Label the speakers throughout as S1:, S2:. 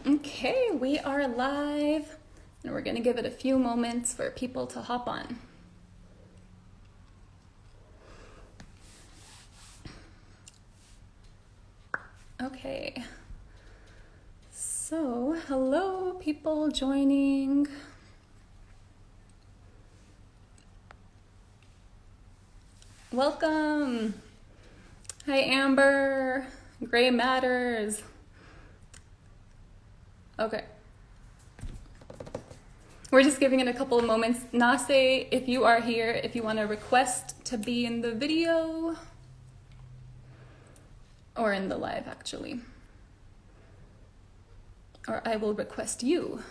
S1: Okay, we are live, and we're going to give it a few moments for people to hop on. Okay, so hello, people joining. Welcome. Hi, Amber. Gray Matters. Okay. We're just giving it a couple of moments. Naa-say, if you are here, if you want to request to be in the video, or in the live actually, or I will request you.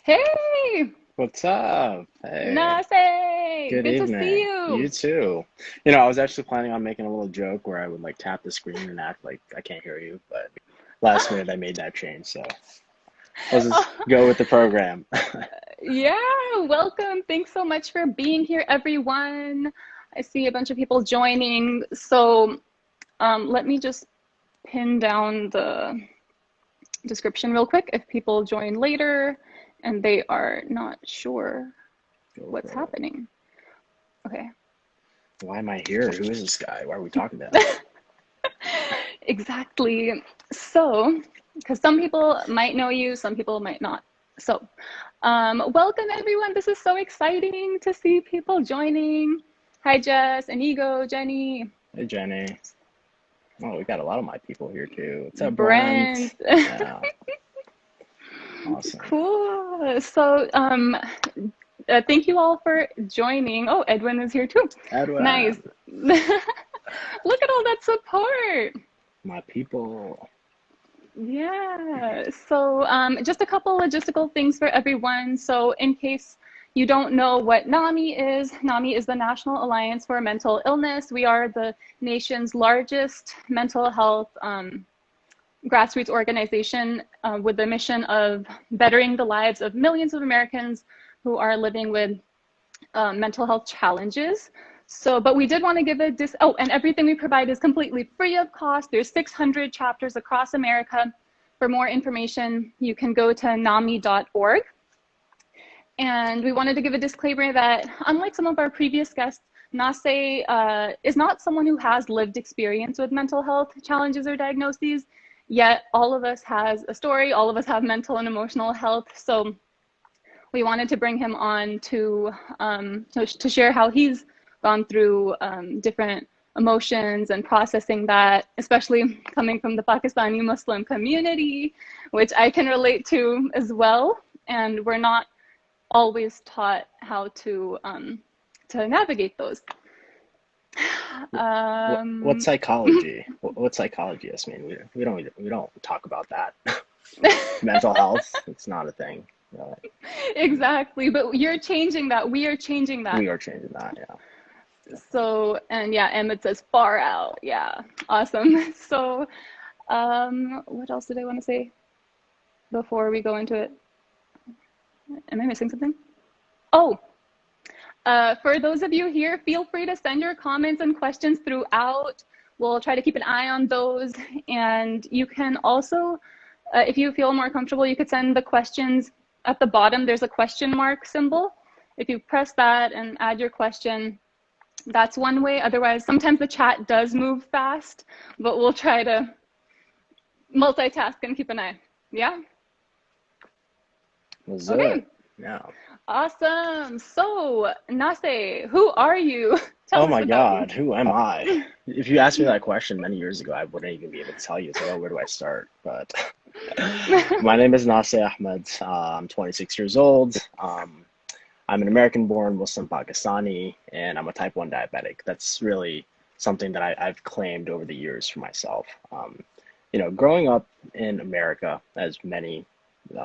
S1: Hey,
S2: What's up? Hey,
S1: Naa-say,
S2: good
S1: good to see
S2: evening. You
S1: you.
S2: too. I was actually planning on making a little joke where I would like tap the screen and act like I can't hear you, but last minute I made that change, so let's just go with the program.
S1: Yeah, welcome. Thanks so much for being here, everyone. I see a bunch of people joining. So let me just pin down the description real quick if people join later and they are not sure
S2: Go
S1: what's
S2: for it.
S1: happening. Okay.
S2: Why am I here? Who is this guy? Why are we talking to him?
S1: Exactly. So, because some people might know you, some people might not. So, welcome everyone. This is so exciting to see people joining. Hi, Jess, Inigo, Jenny,
S2: Hey, Jenny. Oh, we got a lot of my people here too. What's up,
S1: Brent.
S2: Brent? Yeah, awesome.
S1: Cool. So, thank you all for joining. Oh, Edwin is here too. Nice.
S2: Edwin,
S1: Look at all that support.
S2: my people.
S1: Yeah, so just a couple logistical things for everyone. So, in case you don't know what NAMI is, NAMI is the National Alliance for Mental Illness. We are the nation's largest mental health grassroots organization with the mission of bettering the lives of millions of Americans who are living with mental health challenges. So, but we did want to give and everything we provide is completely free of cost. There's 600 chapters across America. For more information, you can go to nami.org. And we wanted to give a disclaimer that unlike some of our previous guests, Naa-say is not someone who has lived experience with mental health challenges or diagnoses, yet all of us has a story, all of us have mental and emotional health. So we wanted to bring him on to share how he's gone through different emotions and processing that, especially coming from the Pakistani Muslim community, which I can relate to as well. And we're not always taught how to navigate those.
S2: What psychology? What psychology? Yasmin? We don't talk about that. Mental health, it's not a thing. Really.
S1: Exactly, but you're changing that. We are changing that.
S2: We are changing that, yeah.
S1: So, and yeah, Emmett says far out. Yeah, awesome. So, what else did I want to say before we go into it? Am I missing something? Oh, for those of you here, feel free to send your comments and questions throughout. We'll try to keep an eye on those. And you can also, if you feel more comfortable, you could send the questions at the bottom. There's a question mark symbol. If you press that and add your question, that's one way. Otherwise, sometimes the chat does move fast, but we'll try to multitask and keep an eye. Yeah?
S2: Was it?
S1: Okay.
S2: Yeah.
S1: Awesome. So, Naa-say, who are you? Tell
S2: Oh
S1: us
S2: my
S1: about you.
S2: God, who am I? If you asked me that question many years ago, I wouldn't even be able to tell you. So, where do I start? But my name is Nasah Ahmed. I'm 26 years old. I'm an American-born Muslim Pakistani, and I'm a type 1 diabetic. That's really something that I've claimed over the years for myself. Growing up in America, as many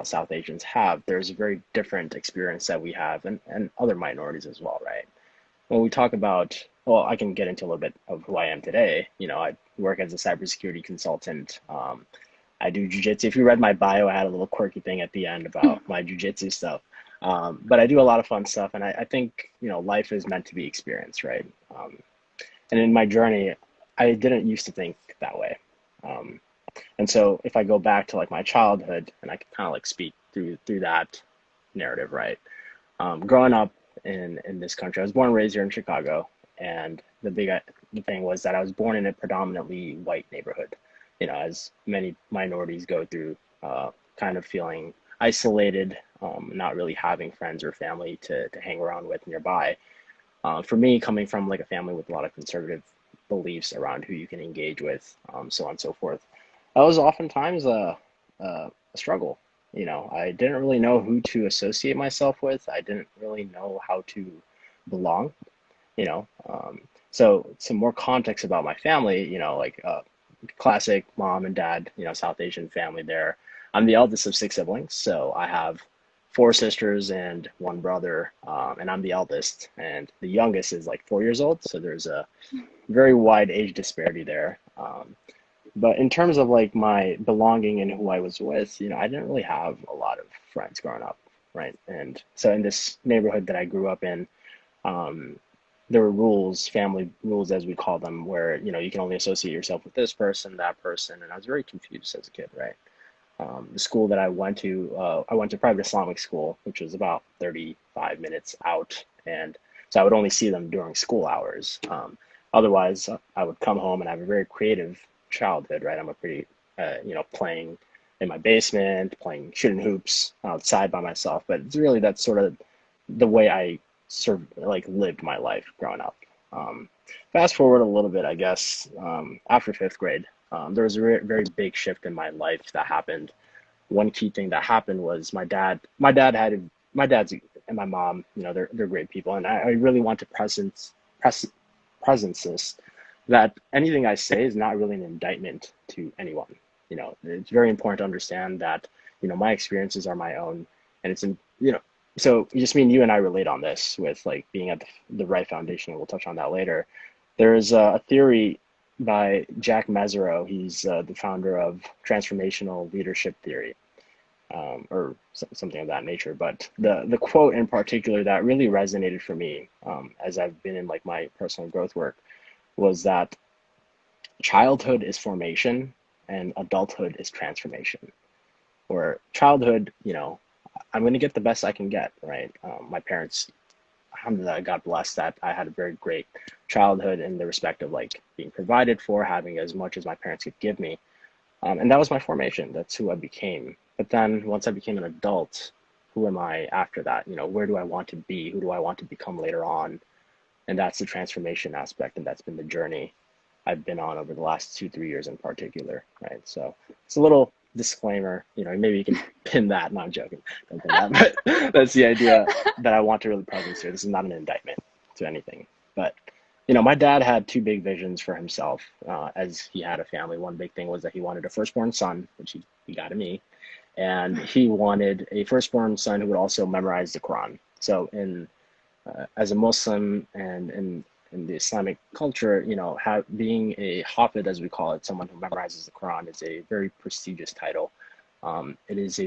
S2: South Asians have, there's a very different experience that we have, and other minorities as well, right? When we talk about, well, I can get into a little bit of who I am today. I work as a cybersecurity consultant. I do jujitsu. If you read my bio, I had a little quirky thing at the end about my jujitsu stuff. But I do a lot of fun stuff, and I think, life is meant to be experienced, right? And in my journey, I didn't used to think that way. Um, and so if I go back to like my childhood, and I can kind of like speak through that narrative, right? Growing up in this country, I was born and raised here in Chicago, and the thing was that I was born in a predominantly white neighborhood. As many minorities go through, kind of feeling isolated, not really having friends or family to hang around with nearby. For me, coming from like a family with a lot of conservative beliefs around who you can engage with, so on and so forth, that was oftentimes a struggle. I didn't really know who to associate myself with. I didn't really know how to belong. You know, so some more context about my family. Like classic mom and dad. South Asian family. There, I'm the eldest of six siblings, so I have four sisters and one brother, and I'm the eldest, and the youngest is like 4 years old. So there's a very wide age disparity there. But in terms of like my belonging and who I was with, I didn't really have a lot of friends growing up, right? And so in this neighborhood that I grew up in, um, there were rules, family rules as we call them, where you can only associate yourself with this person, that person, and I was very confused as a kid, right? The school that I went to private Islamic school, which was about 35 minutes out, and so I would only see them during school hours. Otherwise, I would come home and have a very creative childhood, right? I'm a pretty, playing in my basement, playing shooting hoops outside by myself. But it's really that's sort of the way I like lived my life growing up. Um, Fast forward a little bit, I guess, after fifth grade, there was a very big shift in my life that happened. One key thing that happened was my dad's and my mom, they're great people, and I really want to presence this, that anything I say is not really an indictment to anyone. It's very important to understand that, my experiences are my own, and so just mean you and I relate on this with like being at the Wright Foundation, and we'll touch on that later. There's a theory by Jack Mezirow. He's the founder of transformational leadership theory, or something of that nature. But the quote in particular that really resonated for me, as I've been in like my personal growth work, was that childhood is formation and adulthood is transformation. Or childhood, I'm going to get the best I can get, right? My parents, alhamdulillah, God bless that I had a very great childhood in the respect of like being provided for, having as much as my parents could give me. And that was my formation. That's who I became. But then once I became an adult, who am I after that? Where do I want to be? Who do I want to become later on? And that's the transformation aspect, and that's been the journey I've been on over the last 2, 3 years in particular, right? So it's a little disclaimer, maybe you can pin that. No, I'm joking. Don't pin that, but that's the idea that I want to really presence here. This is not an indictment to anything, but my dad had two big visions for himself as he had a family. One big thing was that he wanted a firstborn son, which he got in me, and he wanted a firstborn son who would also memorize the Quran. So as a Muslim and in the Islamic culture, being a hafid, as we call it, someone who memorizes the Quran, is a very prestigious title. It is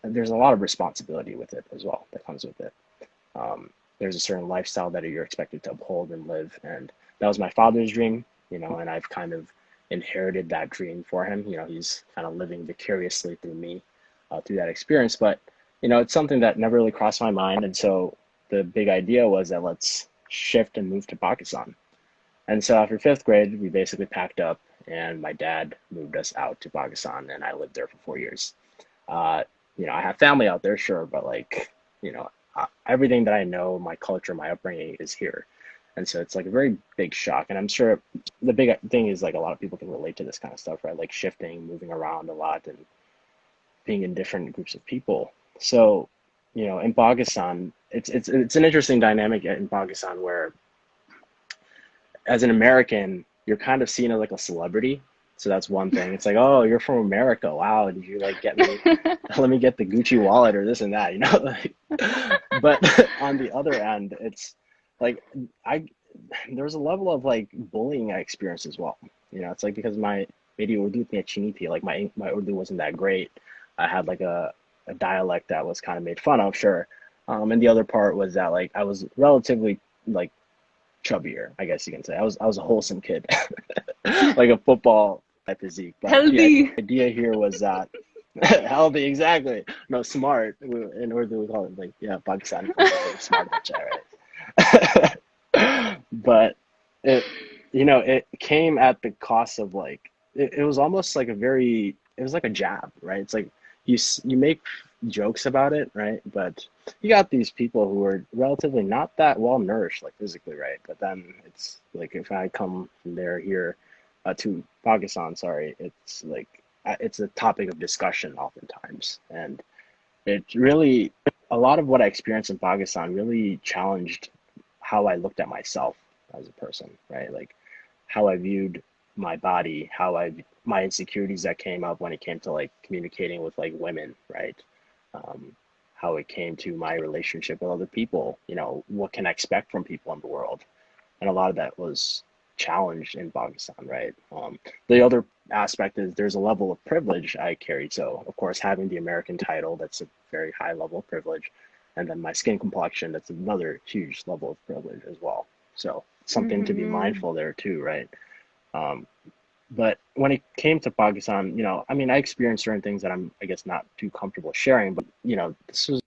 S2: there's a lot of responsibility with it as well that comes with it. There's a certain lifestyle that you're expected to uphold and live, and that was my father's dream, and I've kind of inherited that dream for him. He's kind of living vicariously through me, through that experience, but it's something that never really crossed my mind, and so the big idea was that let's shift and move to Pakistan. And so after fifth grade, we basically packed up, and my dad moved us out to Pakistan, and I lived there for 4 years. I have family out there, sure, but like, everything that I know, my culture, my upbringing is here. And so it's like a very big shock. And I'm sure the big thing is like a lot of people can relate to this kind of stuff, right? Like shifting, moving around a lot, and being in different groups of people. So, in Pakistan, it's an interesting dynamic in Pakistan where, as an American, you're kind of seen as like a celebrity. So that's one thing. It's like, oh, you're from America. Wow, did you like get me? Let me get the Gucci wallet or this and that, Like, but on the other end, it's like there's a level of like bullying I experienced as well. It's like because my maybe Urdu like my Urdu wasn't that great. I had like a a dialect that was kind of made fun of, sure. And the other part was that like I was relatively like chubbier, I guess you can say. I was a wholesome kid, like a football type physique. But the
S1: Healthy.
S2: idea here was that healthy, exactly. No, smart. In Urdu, we call it like yeah, Pakistani for like smart bacha, right? But it, it came at the cost of like it was almost like it was like a jab, right? It's like you make jokes about it, right? But you got these people who are relatively not that well nourished, like physically, right? But then it's like if I come from there here to Pakistan, sorry, it's like it's a topic of discussion oftentimes, and it really a lot of what I experienced in Pakistan really challenged how I looked at myself as a person, right? Like how I viewed my body, my insecurities that came up when it came to like communicating with like women, right? Um, how it came to my relationship with other people, what can I expect from people in the world? And a lot of that was challenged in Pakistan, right? The other aspect is there's a level of privilege I carried. So, of course, having the American title, that's a very high level of privilege. And then my skin complexion, that's another huge level of privilege as well. So, something to be
S1: Mm-hmm.
S2: mindful there too, right? Um, but when it came to Pakistan, I mean, I experienced certain things that I guess, not too comfortable sharing, but, this was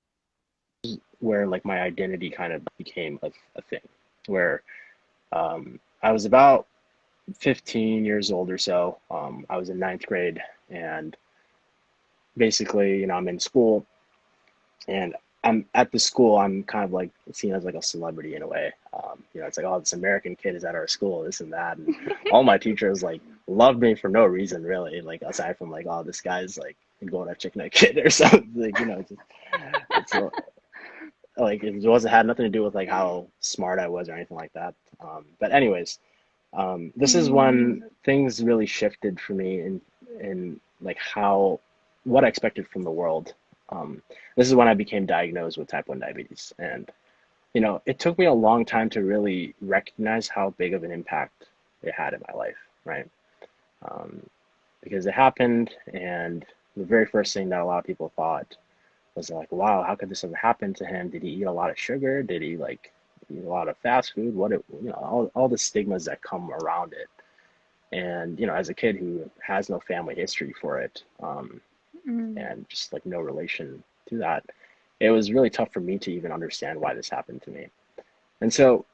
S2: where like my identity kind of became a thing where I was about 15 years old or so. I was in ninth grade, and basically, I'm in school, and I'm at the school. I'm kind of like seen as like a celebrity in a way. It's like, oh, this American kid is at our school, this and that, and all my teachers like loved me for no reason really, like aside from like, oh, this guy's like a go to chicken kid or something. Like, it's like it wasn't had nothing to do with like how smart I was or anything like that. But anyways, this is
S1: Mm.
S2: when things really shifted for me in like how what I expected from the world. This is when I became diagnosed with type 1 diabetes, and it took me a long time to really recognize how big of an impact it had in my life, right? Um, because it happened, and the very first thing that a lot of people thought was like, wow, how could this have happened to him? Did he eat a lot of sugar? Did he like eat a lot of fast food? All the stigmas that come around it. And, as a kid who has no family history for it,
S1: Mm.
S2: and just like no relation to that, it was really tough for me to even understand why this happened to me. And so,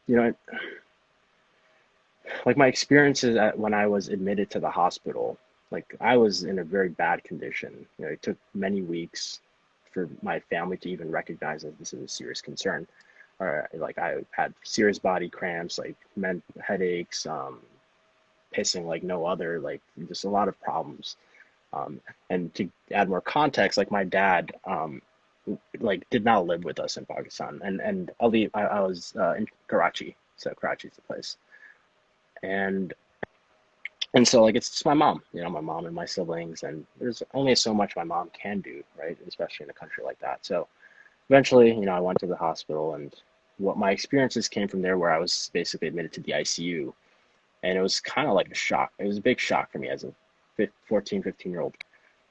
S2: you know, like my experiences when I was admitted to the hospital, like I was in a very bad condition. It took many weeks for my family to even recognize that this is a serious concern. Or like I had serious body cramps, like headaches, pissing like no other, like just a lot of problems. And to add more context, like my dad, like did not live with us in Pakistan, and I was in Karachi, so Karachi's the place, and so like it's just my mom, my mom and my siblings, and there's only so much my mom can do, right? Especially in a country like that. So eventually, I went to the hospital, and what my experiences came from there, where I was basically admitted to the ICU, and it was kind of like a shock. It was a big shock for me as a 14, 15-year old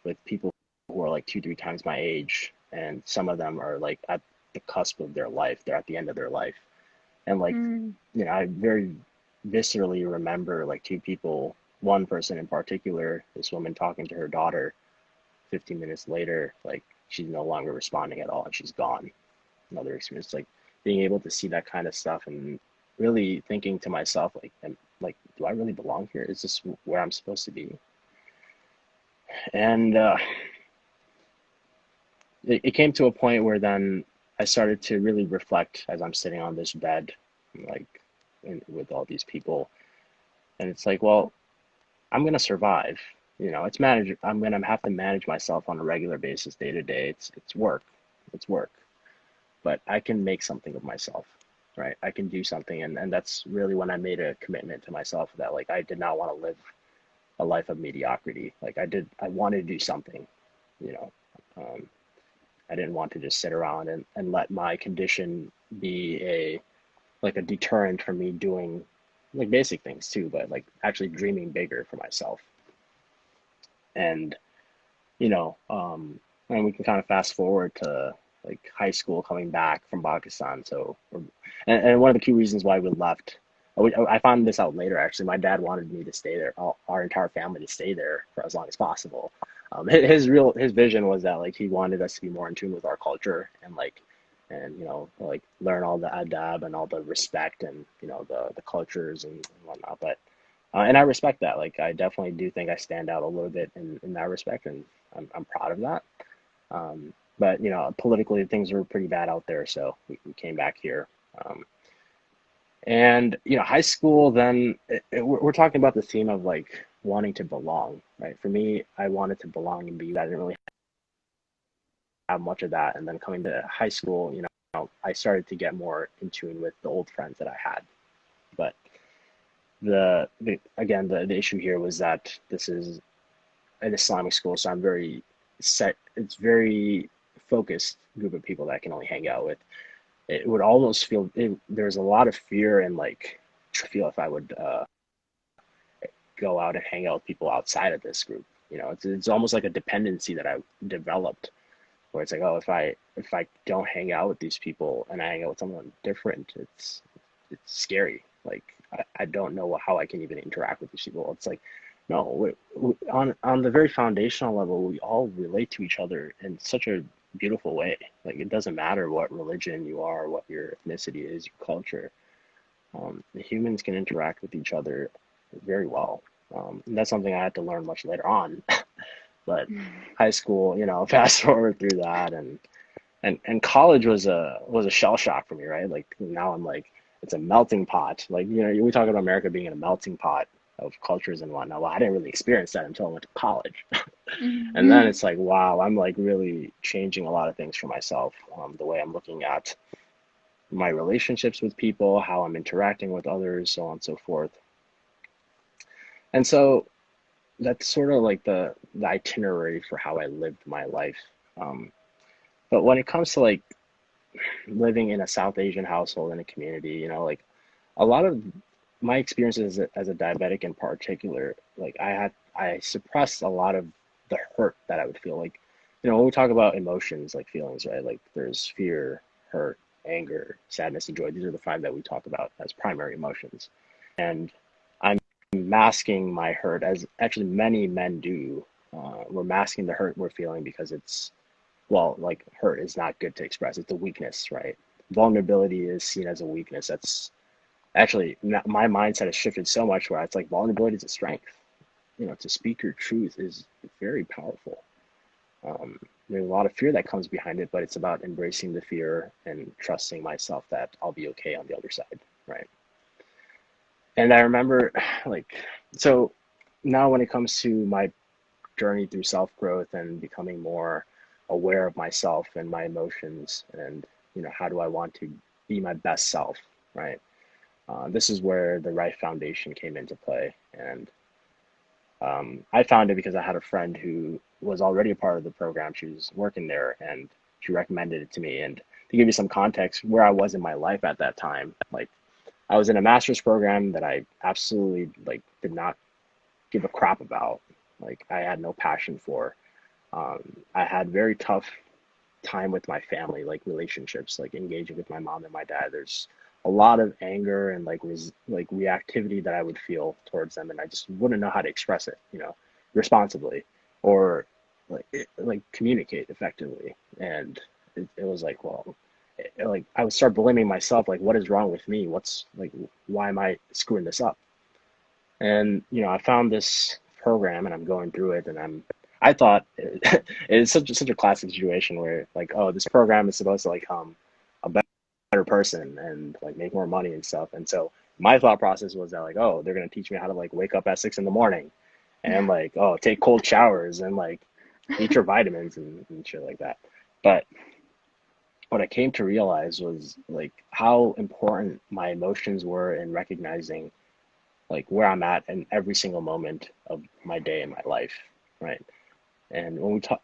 S2: with people who are like 2, 3 times my age, and some of them are like at the cusp of their life. They're at the end of their life, and like,
S1: Mm.
S2: I very viscerally remember like two people, one person in particular, this woman talking to her daughter. 15 minutes later, like she's no longer responding at all, and she's gone. Another experience, like being able to see that kind of stuff, and really thinking to myself, like, do I really belong here? Is this where I'm supposed to be? And it came to a point where then I started to really reflect as I'm sitting on this bed, like with all these people, and it's like, well, I'm gonna survive. It's manage. I'm gonna have to manage myself on a regular basis, day to day. It's work, it's work, but I can make something of myself, right? I can do something, and that's really when I made a commitment to myself that like I did not want to live a life of mediocrity. Like I wanted to do something, you know. Um, I didn't want to just sit around and let my condition be a deterrent for me doing like basic things too, but like actually dreaming bigger for myself. And, you know, um, and we can kind of fast forward to like high school coming back from Pakistan. And one of the key reasons why we left, I found this out later actually. My dad wanted me to stay there, our entire family to stay there for as long as possible. His vision was that like he wanted us to be more in tune with our culture and like and like learn all the adab and all the respect and the cultures and whatnot. But and I respect that. Like I definitely do think I stand out a little bit in that respect, and I'm proud of that. But politically things were pretty bad out there, so we came back here. And high school, then we're talking about the theme of like wanting to belong, right? For me, I wanted to belong and be. I didn't really have much of that, and then coming to high school, I started to get more in tune with the old friends that I had. But the issue here was that this is an Islamic school, so I'm very set. It's very focused group of people that I can only hang out with. It would almost feel there's a lot of fear and like feel if I would go out and hang out with people outside of this group. It's almost like a dependency that I developed, where it's like, oh, if I don't hang out with these people and I hang out with someone different, it's scary. Like I don't know how I can even interact with these people. It's like, no, on the very foundational level, we all relate to each other in such a beautiful way. Like it doesn't matter what religion you are, what your ethnicity is, your culture. The humans can interact with each other very well. And that's something I had to learn much later on. But high school, fast forward through that, and college was a shell shock for me, right? Like now I'm like it's a melting pot. Like we talk about America being in a melting pot of cultures and whatnot. Well, I didn't really experience that until I went to college. And then it's like, wow, I'm like really changing a lot of things for myself. The way I'm looking at my relationships with people, how I'm interacting with others, so on and so forth. And so that's sort of like the itinerary for how I lived my life. Um, but when it comes to like living in a South Asian household in a community, like a lot of my experiences as a diabetic in particular, like I suppressed a lot of the hurt that I would feel. Like, when we talk about emotions, like feelings, right? Like there's fear, hurt, anger, sadness, and joy. These are the five that we talk about as primary emotions. And I'm masking my hurt, as actually many men do. We're masking the hurt we're feeling because like hurt is not good to express. It's a weakness, right? Vulnerability is seen as a weakness. That's actually my mindset has shifted so much where it's like vulnerability is a strength. To speak your truth is very powerful. There's a lot of fear that comes behind it, but it's about embracing the fear and trusting myself that I'll be okay on the other side, right? And I remember, like, so now when it comes to my journey through self growth and becoming more aware of myself and my emotions, and how do I want to be my best self, right? This is where the Wright Foundation came into play, and I found it because I had a friend who was already a part of the program. She was working there, and she recommended it to me. And to give you some context, where I was in my life at that time, like I was in a master's program that I absolutely like did not give a crap about. Like I had no passion for. I had very tough time with my family, like relationships, like engaging with my mom and my dad. There's a lot of anger and like reactivity that I would feel towards them, and I just wouldn't know how to express it, responsibly, or like communicate effectively. And it was like, well, like I would start blaming myself, like what is wrong with me? What's like why am I screwing this up? And I found this program and I'm going through it, and I thought it's such a classic situation where like, oh, this program is supposed to like a better person and like make more money and stuff. And so my thought process was that like, oh, they're gonna teach me how to like wake up at 6 in the morning and like, oh, take cold showers and like eat your vitamins and shit like that. But what I came to realize was like how important my emotions were in recognizing like where I'm at in every single moment of my day in my life, right? And when we talk,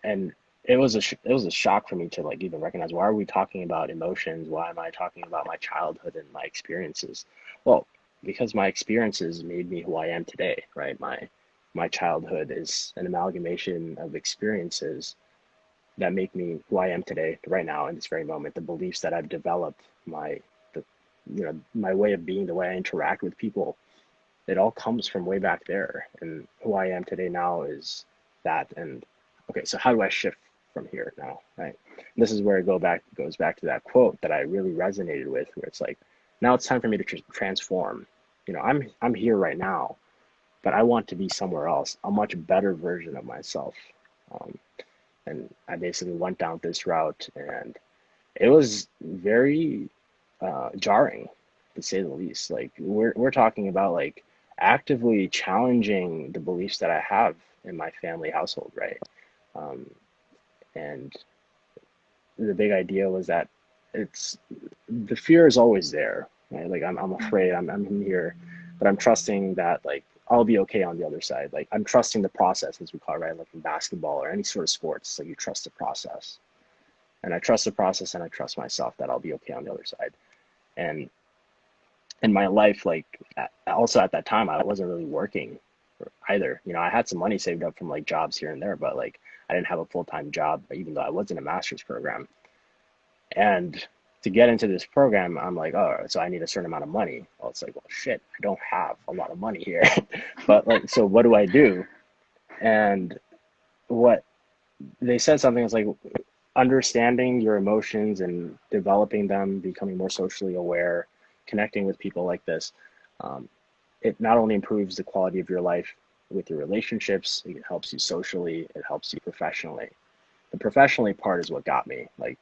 S2: and it was a shock for me to like even recognize, why are we talking about emotions? Why am I talking about my childhood and my experiences? Well, because my experiences made me who I am today, right? My childhood is an amalgamation of experiences that make me who I am today, right now, in this very moment, the beliefs that I've developed, the, my way of being, the way I interact with people, it all comes from way back there. And who I am today now is that. And okay, so how do I shift from here now, right? And this is where it goes back to that quote that I really resonated with, where it's like, now it's time for me to transform. I'm here right now, but I want to be somewhere else, a much better version of myself. Um, and I basically went down this route, and it was very jarring, to say the least. Like we're talking about like actively challenging the beliefs that I have in my family household, right? Um, and the big idea was that it's the fear is always there, right? Like I'm afraid, I'm in here, but I'm trusting that like I'll be okay on the other side. Like I'm trusting the process, as we call it, right? Like in basketball or any sort of sports, like you trust the process. And I trust the process, and I trust myself that I'll be okay on the other side. And in my life, like also at that time, I wasn't really working either. I had some money saved up from like jobs here and there, but like I didn't have a full-time job, even though I was in a master's program. And to get into this program, I'm like, oh, so I need a certain amount of money. Well, it's like, well, shit, I don't have a lot of money here. But like, so what do I do? And what they said something is like understanding your emotions and developing them, becoming more socially aware, connecting with people like this. Um, it not only improves the quality of your life with your relationships, it helps you socially, it helps you professionally. The professionally part is what got me. Like,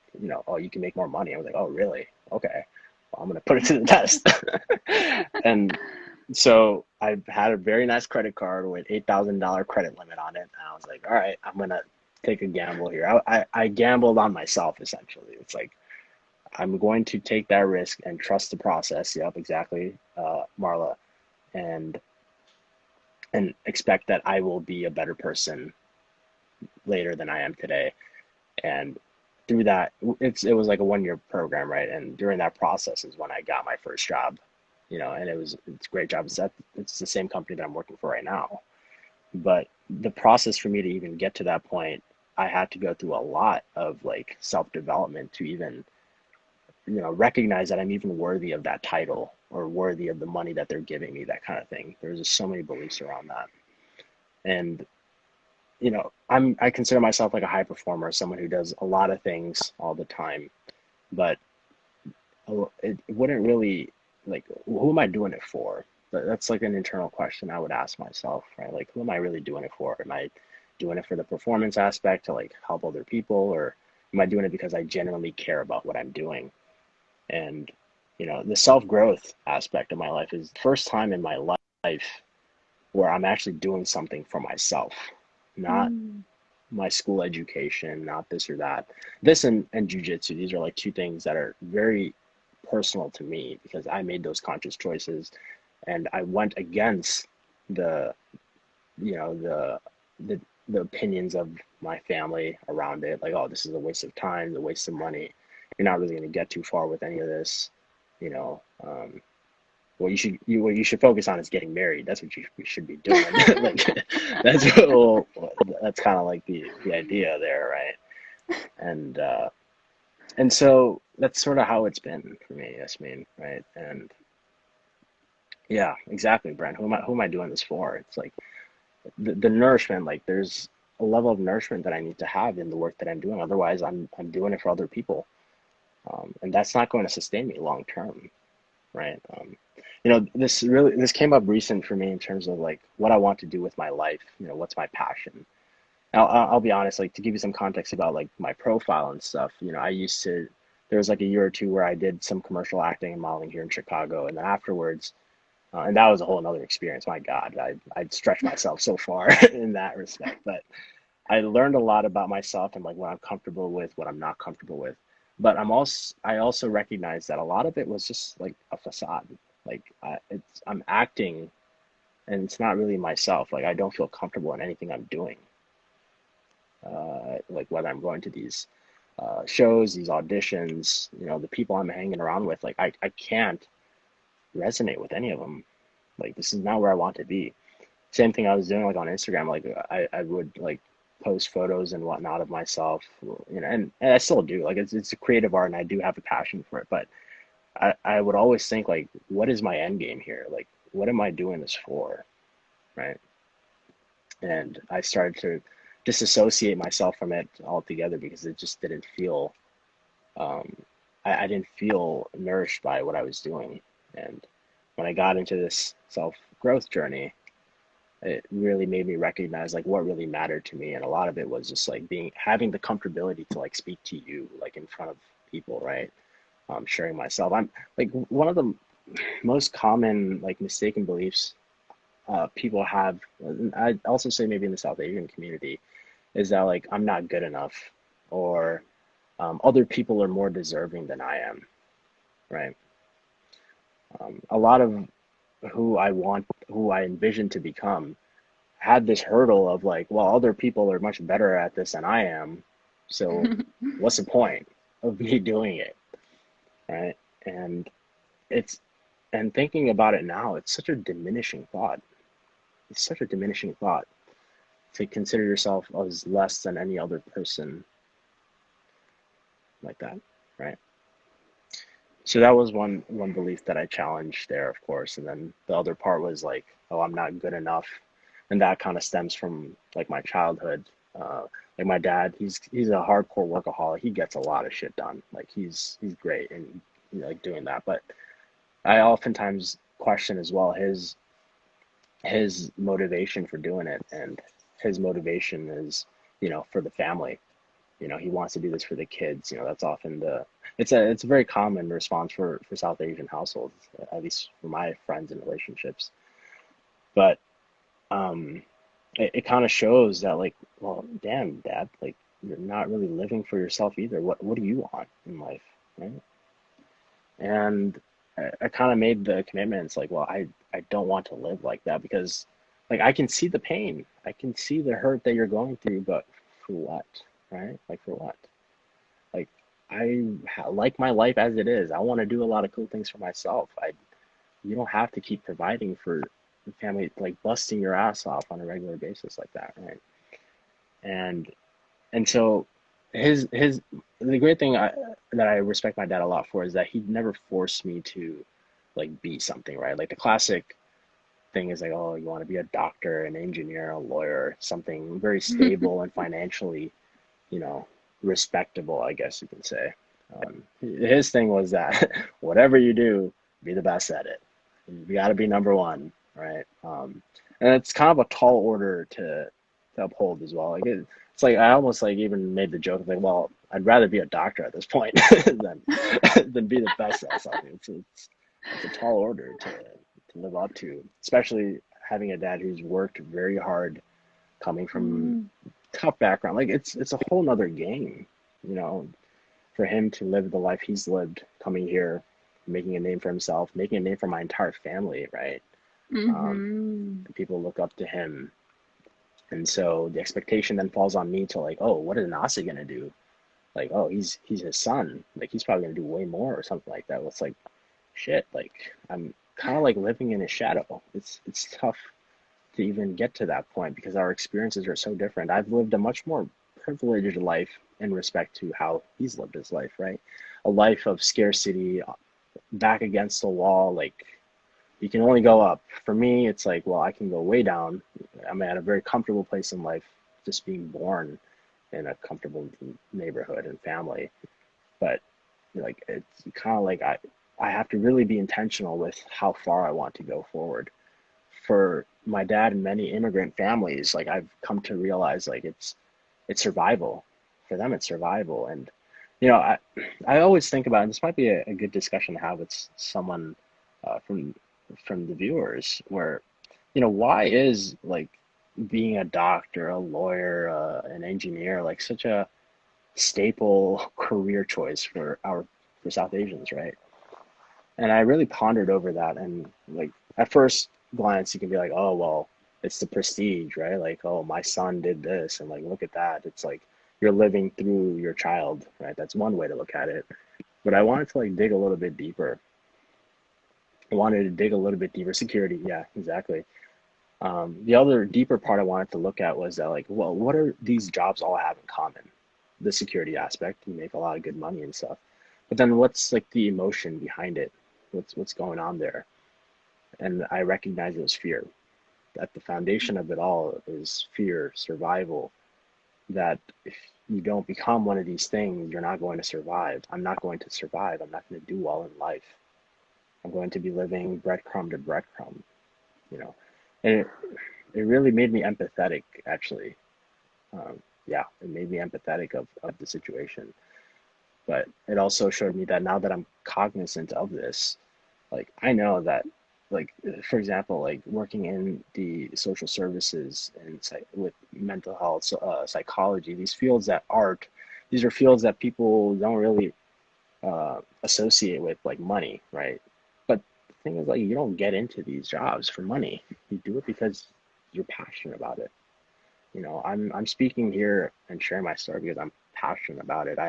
S2: oh, you can make more money. I was like, oh, really? Okay. Well, I'm going to put it to the test. And so I had a very nice credit card with $8,000 credit limit on it. And I was like, all right, I'm going to take a gamble here. I gambled on myself, essentially. It's like, I'm going to take that risk and trust the process. Yep, exactly, Marla. And expect that I will be a better person later than I am today. And through that, it was like a 1 year program, right? And during that process is when I got my first job, and it's a great job. It's the same company that I'm working for right now. But the process for me to even get to that point, I had to go through a lot of like self-development to even, recognize that I'm even worthy of that title or worthy of the money that they're giving me, that kind of thing. There's just so many beliefs around that. And I consider myself like a high performer, someone who does a lot of things all the time, but it wouldn't really, like, who am I doing it for? That's like an internal question I would ask myself, right? Like, who am I really doing it for? Am I doing it for the performance aspect to like help other people, or am I doing it because I genuinely care about what I'm doing? And the self-growth aspect of my life is the first time in my life where I'm actually doing something for myself, not
S1: Mm.
S2: my school education, not this or that. This and jujitsu, these are like two things that are very personal to me because I made those conscious choices, and I went against the, the the opinions of my family around it. Like, oh, this is a waste of time, a waste of money. You're not really going to get too far with any of this, you know. What you should focus on is getting married. That's what you should be doing. Like that's well, that's kind of like the idea there, right? And and so that's sort of how it's been for me, Yasmin, right? And yeah, exactly, Brent. Who am I doing this for? It's like the nourishment. Like there's a level of nourishment that I need to have in the work that I'm doing. Otherwise, I'm doing it for other people, and that's not going to sustain me long term, right? This came up recent for me in terms of like what I want to do with my life. What's my passion? I'll be honest, like to give you some context about like my profile and stuff. I used to. There was like a year or two where I did some commercial acting and modeling here in Chicago, and then afterwards, and that was a whole another experience. My God, I'd stretched myself so far in that respect, but I learned a lot about myself and like what I'm comfortable with, what I'm not comfortable with. But I also recognize that a lot of it was just like a facade. Like I'm acting, and it's not really myself. Like I don't feel comfortable in anything I'm doing. Like whether I'm going to these shows, these auditions, the people I'm hanging around with, like I can't resonate with any of them. Like this is not where I want to be. Same thing I was doing like on Instagram. Like I would like post photos and whatnot of myself, and I still do. Like it's a creative art, and I do have a passion for it. But I would always think like, what is my end game here? Like, what am I doing this for, right? And I started to disassociate myself from it altogether because it just didn't feel. Um, I didn't feel nourished by what I was doing, and when I got into this self growth journey, it really made me recognize like what really mattered to me, and a lot of it was just like having the comfortability to like speak to you like in front of people, right? Sharing myself. I'm like one of the most common like mistaken beliefs people have. I also say maybe in the South Asian community is that like I'm not good enough, or other people are more deserving than I am, right? A lot of who I envision to become had this hurdle of like, well, other people are much better at this than I am, so what's the point of me doing it, right? And it's and thinking about it now, it's such a diminishing thought. It's such a diminishing thought to consider yourself as less than any other person like that, right? So that was one belief that I challenged there, of course, and then the other part was like, oh, I'm not good enough, and that kind of stems from like my childhood. Like my dad, he's a hardcore workaholic. He gets a lot of shit done. Like he's great and like doing that. But I oftentimes question as well his motivation for doing it, and his motivation is for the family. He wants to do this for the kids. That's often it's a very common response for South Asian households, at least for my friends and relationships. But um, it kind of shows that like, well, damn, dad, like you're not really living for yourself either. What do you want in life, right? And I kind of made the commitment. It's like, well, I don't want to live like that because like I can see the pain, I can see the hurt that you're going through, but for what, right? Like for what? Like like my life as it is. I want to do a lot of cool things for myself. You don't have to keep providing for the family, like busting your ass off on a regular basis like that, right? And so his the great thing that I respect my dad a lot for is that he never forced me to like be something, right? Like the classic thing is like, oh, you want to be a doctor, an engineer, a lawyer, something very stable and financially, you know, respectable, I guess you can say. His thing was that whatever you do, be the best at it. You got to be number one, right? And it's kind of a tall order to uphold as well. Like it's like I almost like even made the joke of like, well, I'd rather be a doctor at this point than than be the best at something. It's a tall order to live up to, especially having a dad who's worked very hard, coming from tough background. Like it's a whole nother game, you know, for him to live the life he's lived, coming here, making a name for himself, making a name for my entire family, right? People look up to him, and so the expectation then falls on me to like, oh, what is Nasah gonna do? Like, oh, he's his son, like he's probably gonna do way more or something like that. Well, it's like, shit, like I'm kind of like living in his shadow. It's tough to even get to that point because our experiences are so different. I've lived a much more privileged life in respect to how he's lived his life, right? A life of scarcity, back against the wall, like you can only go up. For me, it's like, well, I can go way down. I'm at a very comfortable place in life, just being born in a comfortable neighborhood and family. But like it's kind of like I have to really be intentional with how far I want to go forward. For my dad and many immigrant families, like I've come to realize like it's survival. For them it's survival. And I always think about, and this might be a good discussion to have with someone from the viewers, where why is like being a doctor, a lawyer, an engineer like such a staple career choice for South Asians, right? And I really pondered over that, and like at first glance you can be like, oh well, it's the prestige, right? Like, oh, my son did this, and like look at that. It's like you're living through your child, right? That's one way to look at it. But I wanted to like dig a little bit deeper. I wanted to dig a little bit deeper. Security, yeah, exactly. The other deeper part I wanted to look at was that, like, well, what are these jobs all have in common? The security aspect, you make a lot of good money and stuff, but then what's like the emotion behind it? What's going on there? And I recognize it as fear. At the foundation of it all is fear, survival. That if you don't become one of these things, you're not going to survive. I'm not going to survive. I'm not going to do well in life. I'm going to be living breadcrumb to breadcrumb, you know. And it really made me empathetic, actually. Yeah, it made me empathetic of the situation. But it also showed me that now that I'm cognizant of this, like I know that, like for example, like working in the social services and with mental health, psychology, these fields that art, these are fields that people don't really associate with like money, right? But the thing is, like, you don't get into these jobs for money. You do it because you're passionate about it. I'm speaking here and sharing my story because I'm passionate about it.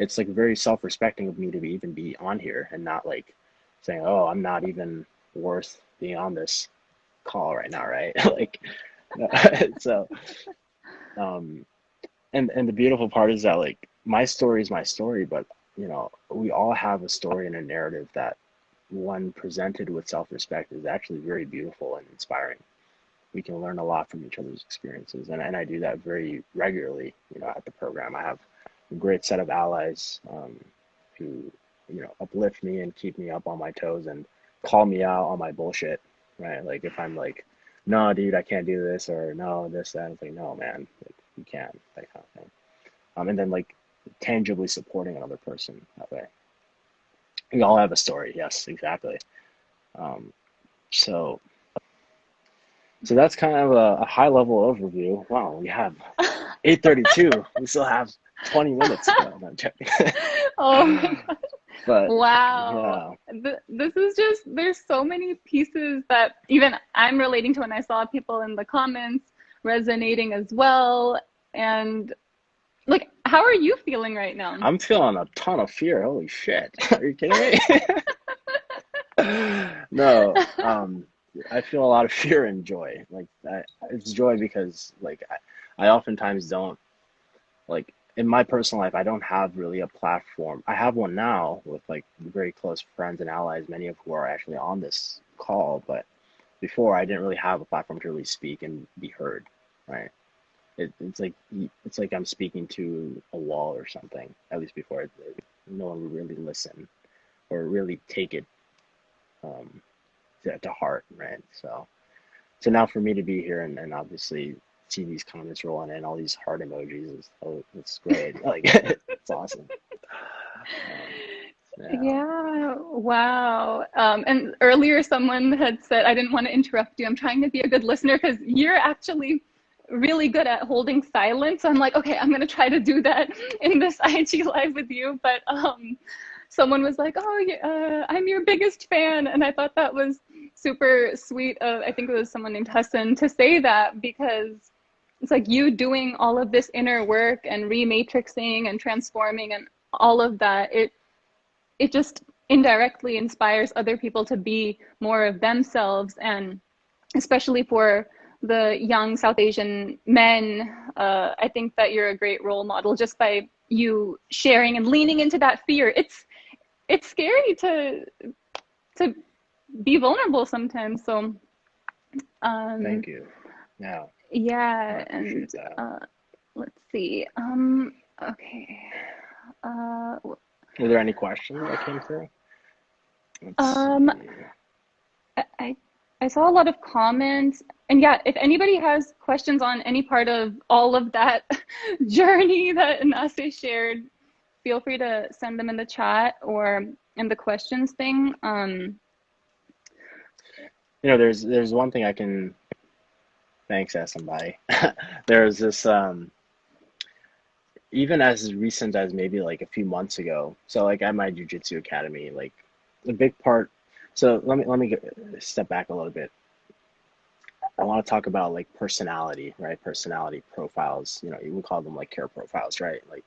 S2: It's like very self-respecting of me to even be on here and not like saying, oh, I'm not even worth being on this call right now, right? Like, so, um, and the beautiful part is that, like, my story is my story, but we all have a story and a narrative that, when presented with self-respect, is actually very beautiful and inspiring. We can learn a lot from each other's experiences, and I do that very regularly. At the program, I have a great set of allies, who uplift me and keep me up on my toes and call me out on my bullshit, right? Like if I'm like, no, dude, I can't do this, or no, this, that. It's like, no, man, like, you can, that kind of thing. And then, like, tangibly supporting another person that way. We all have a story. Yes, exactly. Um, so So that's kind of a high level overview. Wow, we have 8:32. We still have 20 minutes to go. No, I'm joking.
S1: Oh my God.
S2: But
S1: Wow.
S2: yeah,
S1: This is just, there's so many pieces that even I'm relating to, and I saw people in the comments resonating as well. And like, how are you feeling right now?
S2: I'm feeling a ton of fear. Holy shit. Are you kidding me? No, I feel a lot of fear and joy. Like it's joy because, like, I oftentimes don't, like, in my personal life, I don't have really a platform. I have one now with like very close friends and allies, many of who are actually on this call, but before I didn't really have a platform to really speak and be heard, right? It's like I'm speaking to a wall or something. At least before, no one would really listen or really take it, um, to heart, right? So now for me to be here and obviously see these comments rolling in, all these heart emojis, it's great. Like it's awesome. Um, yeah.
S1: Yeah, wow. And earlier someone had said, I didn't want to interrupt you. I'm trying to be a good listener because you're actually really good at holding silence. So I'm like, okay, I'm gonna try to do that in this IG live with you. But someone was like, oh, yeah, I'm your biggest fan, and I thought that was super sweet. Of, I think it was someone named Hassan, to say that, because it's like you doing all of this inner work and rematrixing and transforming and all of that. It just indirectly inspires other people to be more of themselves, and especially for the young South Asian men, I think that you're a great role model just by you sharing and leaning into that fear. It's scary to be vulnerable sometimes. So
S2: Thank you. Yeah, I
S1: yeah, and
S2: appreciate that.
S1: let's see. Okay. Uh,
S2: Were there any questions that came through? Let's
S1: um,
S2: see.
S1: I I saw a lot of comments, and yeah, if anybody has questions on any part of all of that journey that Nasah shared, feel free to send them in the chat or in the questions thing.
S2: There's one thing I can thanks as somebody. There's this, even as recent as maybe like a few months ago. So like at my jujitsu academy, like a big part. So let me step back a little bit. I want to talk about like personality, right? Personality profiles. You would call them like care profiles, right? Like,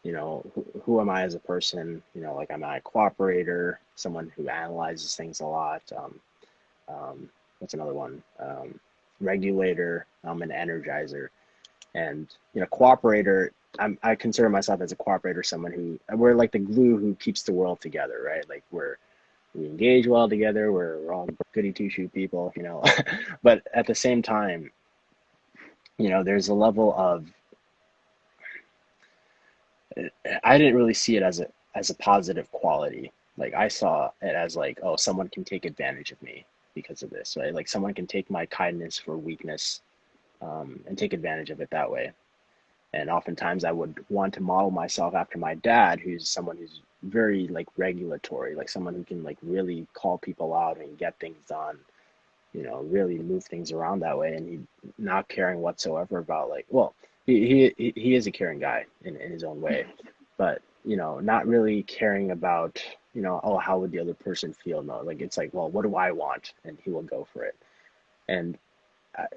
S2: who am I as a person? Like, am I a cooperator, someone who analyzes things a lot? What's another one? regulator, I'm an energizer, and cooperator. I consider myself as a cooperator, someone who we're like the glue who keeps the world together, right? Like we engage well together. We're all goody two shoe people, but at the same time, there's a level of I didn't really see it as a positive quality. Like I saw it as like, oh, someone can take advantage of me because of this, right? Like someone can take my kindness for weakness, and take advantage of it that way. And oftentimes I would want to model myself after my dad, who's someone who's very like regulatory, like someone who can like really call people out and get things done, really move things around that way. And he not caring whatsoever about like, well, he is a caring guy in his own way, but not really caring about, oh, how would the other person feel? No, like it's like, well, what do I want? And he will go for it. And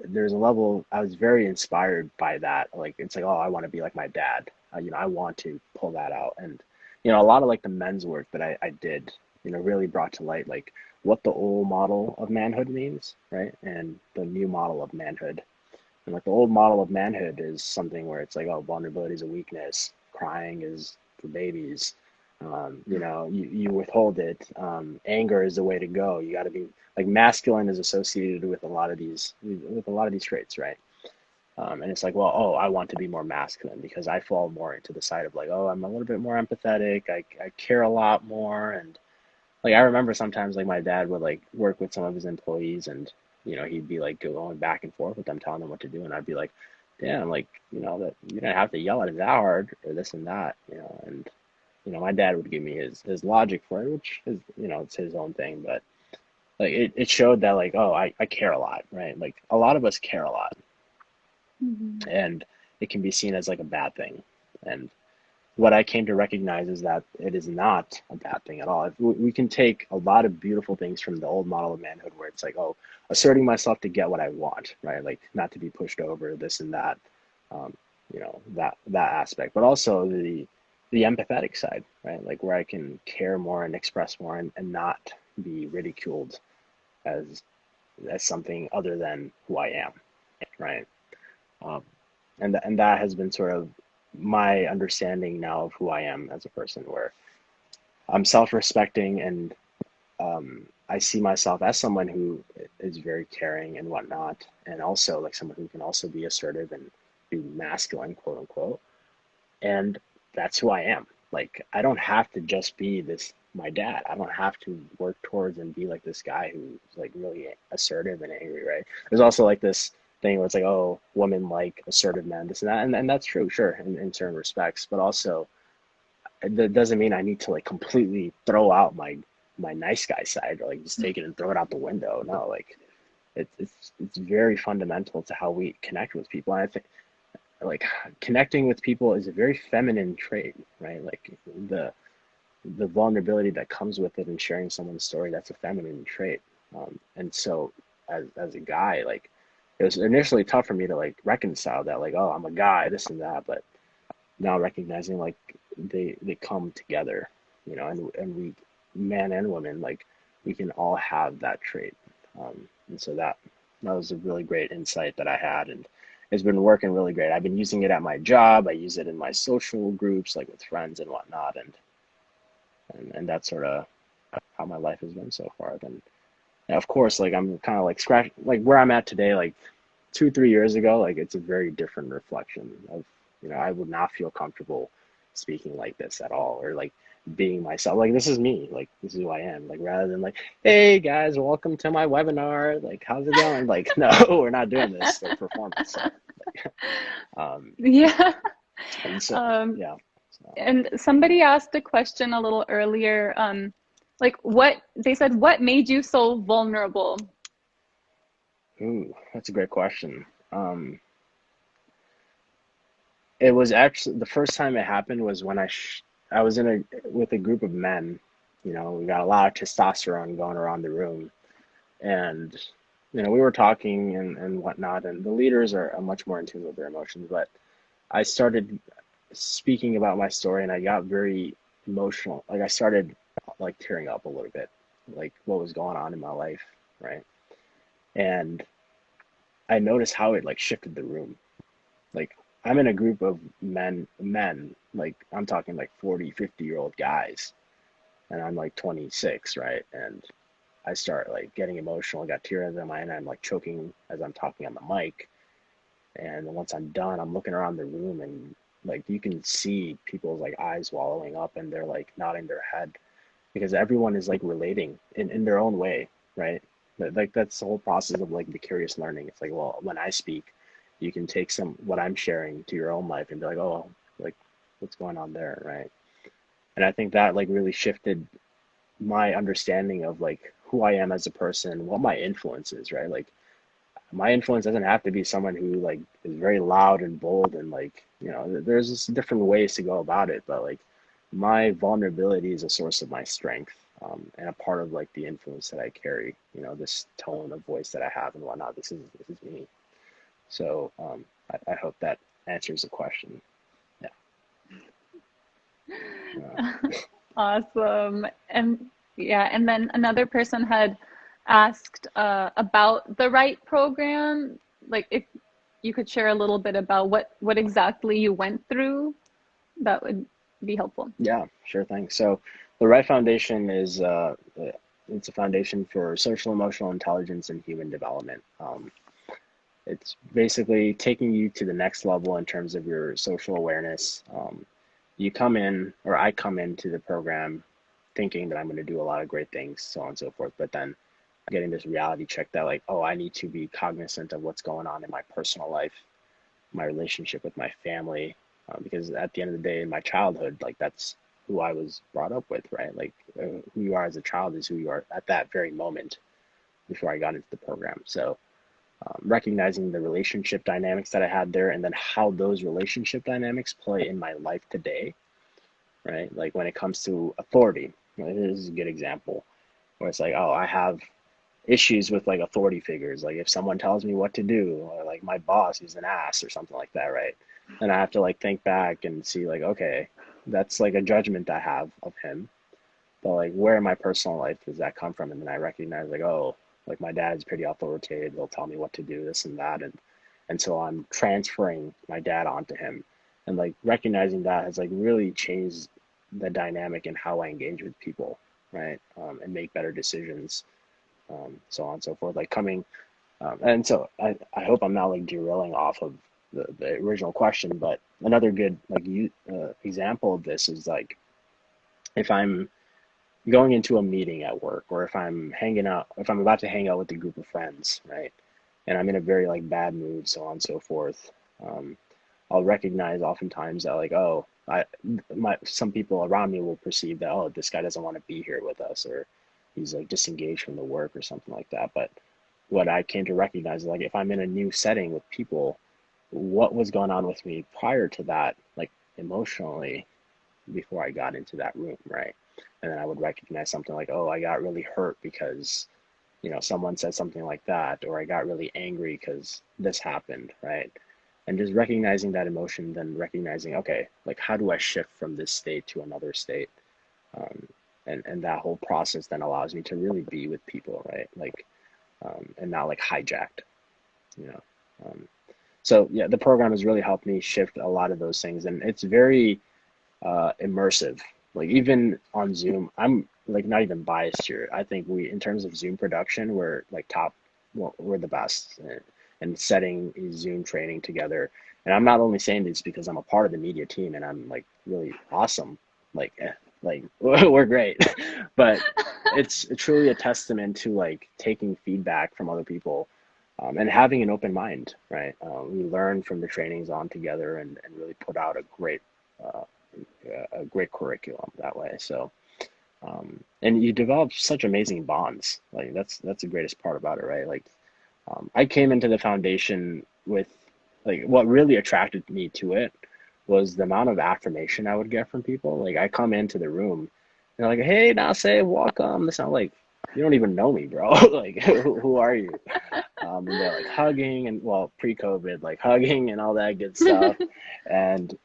S2: there's a level I was very inspired by that. Like it's like, oh, I want to be like my dad. I want to pull that out. And a lot of like the men's work that I did, really brought to light like what the old model of manhood means, right? And the new model of manhood. And like the old model of manhood is something where it's like, oh, vulnerability is a weakness, crying is for babies. You withhold it. Anger is the way to go. You got to be like masculine is associated with a lot of these traits, right? And it's like, well, oh, I want to be more masculine because I fall more into the side of like, oh, I'm a little bit more empathetic. I care a lot more. And like I remember sometimes like my dad would like work with some of his employees, and he'd be like going back and forth with them, telling them what to do, and I'd be like, damn, like that you don't have to yell at him that hard or this and that, and my dad would give me his logic for it, which is it's his own thing, but like it showed that like, oh, I care a lot, right? Like a lot of us care a lot,
S1: Mhm.
S2: and it can be seen as like a bad thing. And what I came to recognize is that it is not a bad thing at all. We can take a lot of beautiful things from the old model of manhood where it's like, oh, asserting myself to get what I want, right? Like not to be pushed over, this and that, um, that aspect, but also the empathetic side, right? Like where I can care more and express more, and not be ridiculed as something other than who I am, right? Um, and that has been sort of my understanding now of who I am as a person, where I'm self-respecting, and I see myself as someone who is very caring and whatnot, and also like someone who can also be assertive and be masculine, quote unquote. And that's who I am. Like I don't have to just be this my dad. I don't have to work towards and be like this guy who's like really assertive and angry, right? There's also like this thing where it's like, oh, women like assertive men, this and that, and that's true, sure, in certain respects, but also that doesn't mean I need to like completely throw out my nice guy side, or like just take it and throw it out the window. No, like it's very fundamental to how we connect with people. And I think like connecting with people is a very feminine trait, right? Like the the vulnerability that comes with it and sharing someone's story, that's a feminine trait. And so as a guy, like it was initially tough for me to like reconcile that, like, oh, I'm a guy, this and that, but now recognizing like they come together, and we, man and woman, like we can all have that trait. And so that was a really great insight that I had, and it's been working really great. I've been using it at my job. I use it in my social groups, like with friends and whatnot, and that's sort of how my life has been so far. Then, yeah, of course, like I'm kind of like scratch, like where I'm at today, like 2, 3 years ago, like it's a very different reflection of, I would not feel comfortable speaking like this at all, or like being myself. Like this is me, like this is who I am. Like rather than like, hey guys, welcome to my webinar. Like how's it going? Like no, we're not doing this like performance stuff. Like,
S1: Yeah.
S2: and so
S1: Um,
S2: yeah. So,
S1: and somebody asked a question a little earlier, like what they said, what made you so vulnerable?
S2: ooh, that's a great question. It was actually the first time it happened was when I was in a with a group of men. We got a lot of testosterone going around the room, and we were talking and whatnot, and the leaders are much more in tune with their emotions. But I started speaking about my story, and I got very emotional. Like I started like tearing up a little bit, like what was going on in my life, right? And I noticed how it like shifted the room. Like I'm in a group of men, like I'm talking like 40, 50-year-old guys, and I'm like 26, right? And I start like getting emotional, I got tears in my eye, and I'm like choking as I'm talking on the mic. And once I'm done, I'm looking around the room and like you can see people's like eyes wallowing up and they're like nodding their head because everyone is like relating in their own way, right? Like that's the whole process of like the curious learning. It's like, well, when I speak, you can take some what I'm sharing to your own life and be like, oh, like what's going on there, right? And I think that like really shifted my understanding of like who I am as a person, what my influence is, right? Like my influence doesn't have to be someone who like is very loud and bold and like there's just different ways to go about it, but like my vulnerability is a source of my strength, and a part of like the influence that I carry, this tone of voice that I have and whatnot. This is me. So I hope that answers the question. Yeah. uh,
S1: Awesome. And yeah, and then another person had asked about the Wright program, like if you could share a little bit about what exactly you went through, that would be helpful.
S2: yeah, sure thing. So the Wright Foundation is it's a foundation for social emotional intelligence and human development. It's basically taking you to the next level in terms of your social awareness. You come in, or I come into the program thinking that I'm going to do a lot of great things, so on and so forth. But then getting this reality check that, like, oh, I need to be cognizant of what's going on in my personal life, my relationship with my family, because at the end of the day, in my childhood, like, that's who I was brought up with, right? Like, who you are as a child is who you are at that very moment before I got into the program. So, recognizing the relationship dynamics that I had there, and then how those relationship dynamics play in my life today, right? Like when it comes to authority, right? This is a good example where it's like, oh, I have issues with like authority figures. Like if someone tells me what to do, or like my boss is an ass or something like that, right? And I have to like think back and see like, okay, that's like a judgment I have of him. But like, where in my personal life does that come from? And then I recognize like, oh, like my dad's pretty authoritative. He'll tell me what to do, this and that, and so I'm transferring my dad onto him, and like recognizing that has like really changed the dynamic in how I engage with people, right? And make better decisions, so on and so forth. Like coming, and so I hope I'm not like derailing off of the original question, but another good like example of this is like if I'm going into a meeting at work, or if I'm about to hang out with a group of friends, right? And I'm in a very like bad mood, so on and so forth. Um, I'll recognize oftentimes that like, oh, some people around me will perceive that, oh, this guy doesn't want to be here with us, or he's like disengaged from the work or something like that. But what I came to recognize is like if I'm in a new setting with people, what was going on with me prior to that, like emotionally, before I got into that room, right? And then I would recognize something like, oh, I got really hurt because, someone said something like that, or I got really angry because this happened, right? And just recognizing that emotion, then recognizing, okay, like how do I shift from this state to another state? Um, and that whole process then allows me to really be with people, right? Like, and not like hijacked, you know. Um, so yeah, the program has really helped me shift a lot of those things, and it's very immersive. Like even on Zoom, I'm like not even biased here. I think in terms of Zoom production, we're like top. Well, we're the best, and setting Zoom training together. And I'm not only saying this because I'm a part of the media team and I'm like really awesome. Like, like we're great, but it's truly a testament to like taking feedback from other people, and having an open mind, right? We learn from the trainings on together and really put out uh, a great curriculum that way. So, and you develop such amazing bonds. Like that's the greatest part about it, right? Like, I came into the foundation with like what really attracted me to it was the amount of affirmation I would get from people. Like I come into the room, and they're like, "Hey, Naa-say, welcome." It's not like you don't even know me, bro. Like, who are you? And they're like hugging and well, pre-COVID, like hugging and all that good stuff. And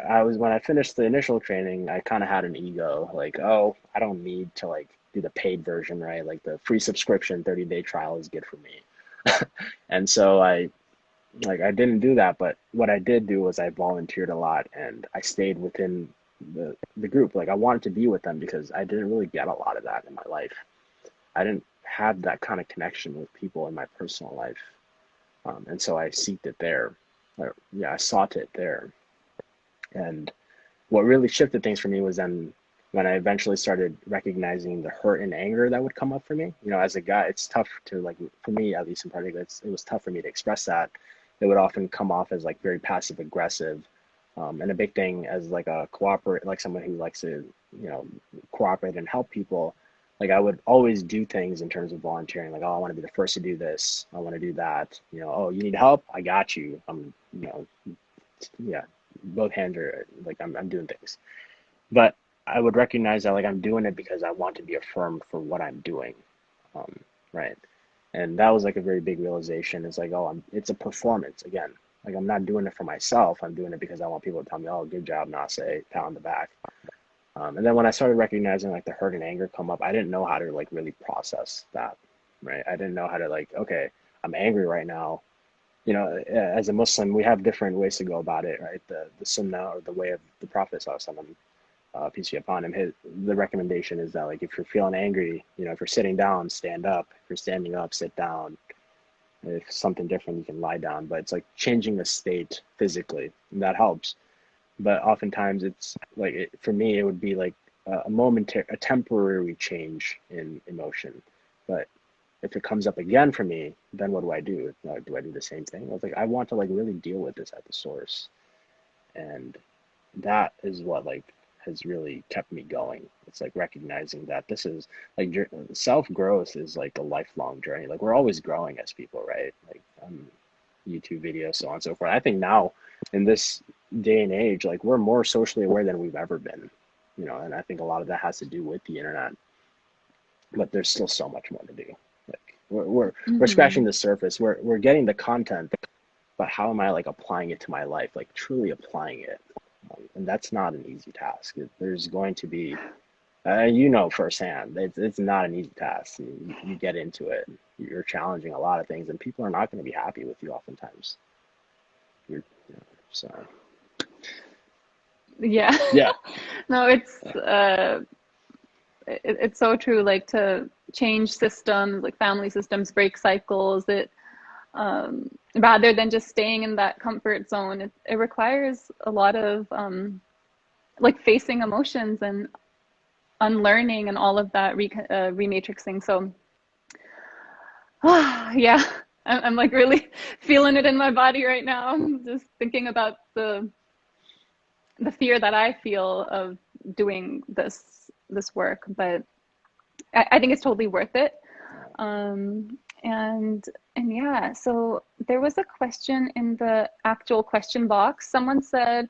S2: when I finished the initial training, I kind of had an ego, like, oh, I don't need to like do the paid version, right? Like the free subscription 30-day trial is good for me. And so I didn't do that, but what I did do was I volunteered a lot and I stayed within the group. Like I wanted to be with them because I didn't really get a lot of that in my life. I didn't have that kind of connection with people in my personal life. And so I seeked it there. Yeah, I sought it there. And what really shifted things for me was then when I eventually started recognizing the hurt and anger that would come up for me. You know, as a guy, it's tough to like, for me at least in particular, it was tough for me to express that. It would often come off as like very passive aggressive. And a big thing as like a cooperate, like someone who likes to, you know, cooperate and help people. Like I would always do things in terms of volunteering. Like, oh, I want to be the first to do this. I want to do that. You know, oh, you need help? I got you. You know, yeah, both hands are like I'm doing things. But I would recognize that like I'm doing it because I want to be affirmed for what I'm doing, um, right? And that was like a very big realization. It's like, oh, it's a performance again. Like I'm not doing it for myself. I'm doing it because I want people to tell me, oh, good job, Naa-say, pat on the back. And then when I started recognizing like the hurt and anger come up, I didn't know how to like really process that, right? I didn't know how to like, okay, I'm angry right now. You know, as a Muslim, we have different ways to go about it, right? The Sunnah or the way of the Prophet Sallallahu peace be upon him, the recommendation is that like if you're feeling angry, you know, if you're sitting down, stand up. If you're standing up, sit down. If something different, you can lie down. But it's like changing the state physically, and that helps. But oftentimes, it's like for me, it would be like a temporary change in emotion. But if it comes up again for me, then what do I do? Do I do the same thing? I was like, I want to like really deal with this at the source, and that is what like has really kept me going. It's like recognizing that this is like self growth is like a lifelong journey. Like we're always growing as people, right? Like YouTube videos, so on and so forth. I think now in this day and age, like we're more socially aware than we've ever been, you know, and I think a lot of that has to do with the internet. But there's still so much more to do. Like we're scratching
S1: Mm-hmm.
S2: the surface. We're getting the content, but how am I like applying it to my life? Like truly applying it. And that's not an easy task. There's going to be, you know, firsthand, it's not an easy task. You get into it, you're challenging a lot of things, and people are not going to be happy with you oftentimes. You know, so
S1: Yeah.
S2: yeah,
S1: No, it's so true. Like to change systems, like family systems, break cycles. Rather than just staying in that comfort zone, it requires a lot of like facing emotions and unlearning and all of that rematrixing. So, yeah, I'm like really feeling it in my body right now. I'm just thinking about the fear that I feel of doing this work, but I think it's totally worth it. Um, and yeah, so there was a question in the actual question box. Someone said,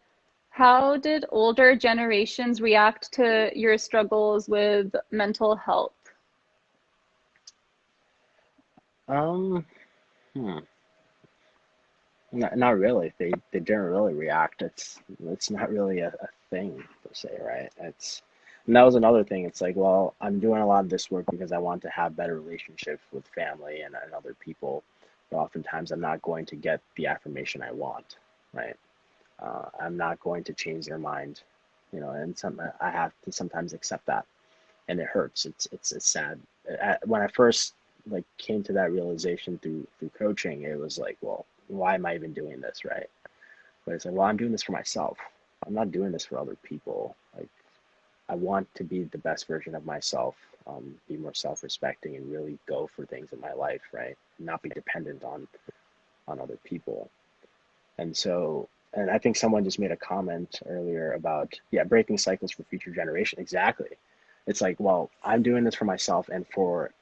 S1: "How did older generations react to your struggles with mental health?"
S2: um, hmm. Not really. They didn't really react. It's not really a thing per se, right? And that was another thing. It's like, well, I'm doing a lot of this work because I want to have better relationships with family and other people, but oftentimes I'm not going to get the affirmation I want, right? I'm not going to change their mind, you know, and I have to sometimes accept that, and it hurts. It's sad. When I first like came to that realization through coaching, it was like, well, why am I even doing this, right? But it's like, well, I'm doing this for myself. I'm not doing this for other people. Like, I want to be the best version of myself, be more self-respecting, and really go for things in my life, right? Not be dependent on other people. And so, and I think someone just made a comment earlier about, yeah, breaking cycles for future generation. Exactly. It's like, well, I'm doing this for myself and for